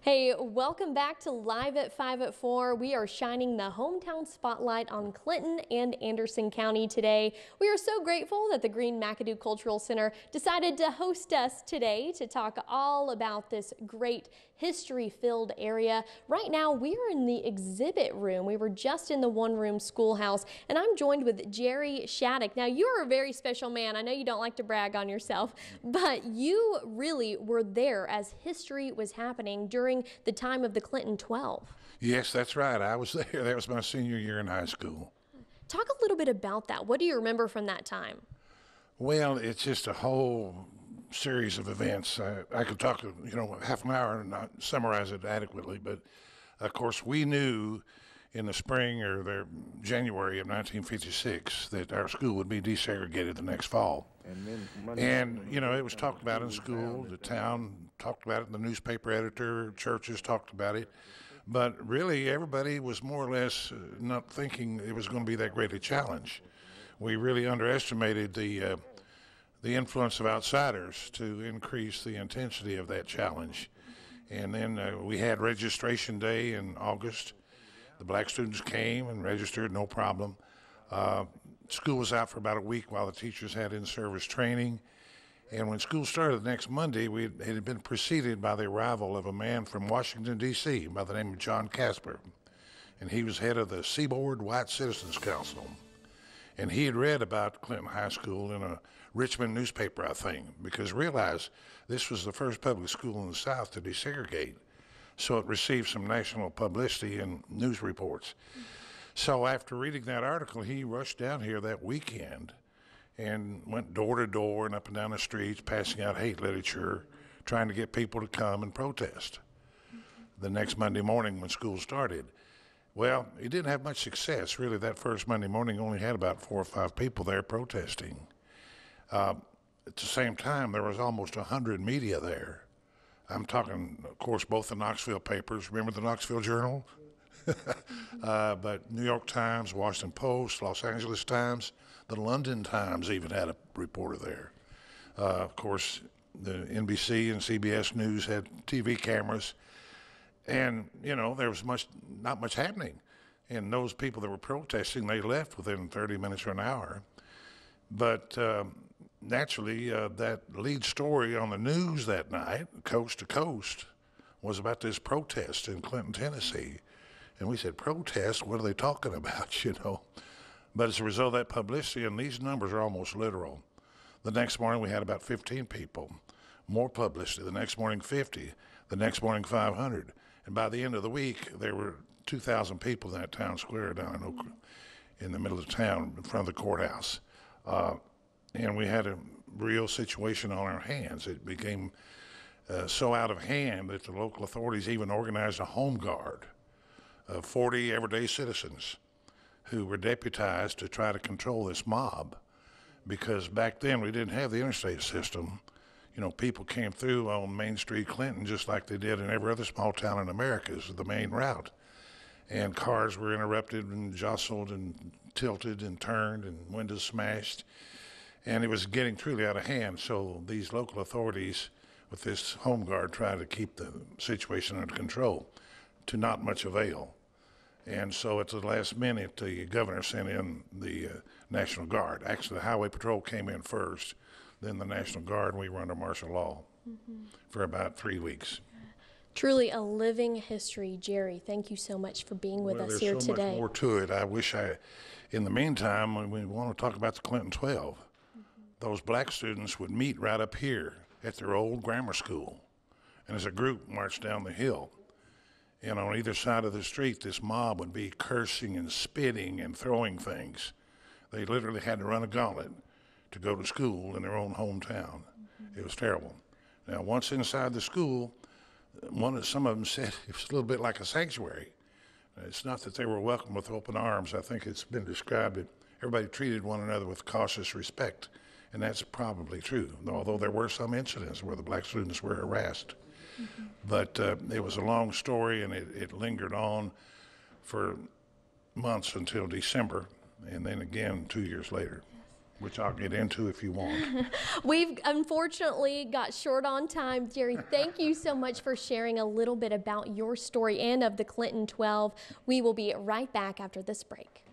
Hey, welcome back to Live at 5 at 4. We are shining the hometown spotlight on Clinton and Anderson County today. We are so grateful that the Green McAdoo Cultural Center decided to host us today to talk all about this great history-filled area. Right now, we are in the exhibit room. We were just in the one-room schoolhouse, and I'm joined with Jerry Shattuck. Now, you are a very special man. I know you don't like to brag on yourself, but you really were there as history was happening during the time of the Clinton 12. Yes, that's right. I was there. That was my senior year in high school. Talk a little bit about that. What do you remember from that time? Well, it's just a whole series of events. I could talk, half an hour and not summarize it adequately. But of course, we knew in the spring or the January of 1956 that our school would be desegregated the next fall. And it was talked about in school. The town talked about it. The newspaper editor, churches talked about it. But really, everybody was more or less not thinking it was going to be that great a challenge. We really underestimated the influence of outsiders to increase the intensity of that challenge. And then we had registration day in August. The black students came and registered, no problem. School was out for about a week while the teachers had in-service training. And when school started the next Monday, it had been preceded by the arrival of a man from Washington, D.C. by the name of John Casper. And he was head of the Seaboard White Citizens Council. And he had read about Clinton High School in a Richmond newspaper, I think, because realize this was the first public school in the South to desegregate. So it received some national publicity and news reports. So after reading that article, he rushed down here that weekend and went door to door and up and down the streets, passing out hate literature, trying to get people to come and protest the next Monday morning when school started. Well, he didn't have much success. Really, that first Monday morning only had about 4 or 5 people there protesting. At the same time, there was almost 100 media there. I'm talking, of course, both the Knoxville papers. Remember the Knoxville Journal? But New York Times, Washington Post, Los Angeles Times, the London Times even had a reporter there. Of course, the NBC and CBS News had TV cameras. And, there was not much happening. And those people that were protesting, they left within 30 minutes or an hour. But naturally, that lead story on the news that night, coast to coast, was about this protest in Clinton, Tennessee. And we said, protest? What are they talking about, But as a result of that publicity, and these numbers are almost literal, the next morning we had about 15 people. More publicity. The next morning, 50. The next morning, 500. And by the end of the week, there were 2,000 people in that town square down in the middle of town in front of the courthouse. And we had a real situation on our hands. It became so out of hand that the local authorities even organized a home guard of 40 everyday citizens who were deputized to try to control this mob. Because back then we didn't have the interstate system. People came through on Main Street, Clinton, just like they did in every other small town in America, is the main route. And cars were interrupted and jostled and tilted and turned and windows smashed. And it was getting truly out of hand. So these local authorities with this home guard tried to keep the situation under control, to not much avail. And so at the last minute, the governor sent in the National Guard. Actually, the Highway Patrol came in first, then the National Guard, and we were under martial law for about 3 weeks. Truly a living history. Jerry, thank you so much for being with us here today. There's so much more to it. I wish in the meantime, when we want to talk about the Clinton 12, those black students would meet right up here at their old grammar school. And as a group marched down the hill. And on either side of the street, this mob would be cursing and spitting and throwing things. They literally had to run a gauntlet to go to school in their own hometown. It was terrible. Now, once inside the school, some of them said it was a little bit like a sanctuary. It's not that they were welcomed with open arms. I think it's been described that everybody treated one another with cautious respect, and that's probably true, although there were some incidents where the black students were harassed. But it was a long story, and it lingered on for months until December, and then again 2 years later. which I'll get into if you want. We've unfortunately got short on time. Jerry, thank you so much for sharing a little bit about your story and of the Clinton 12. We will be right back after this break.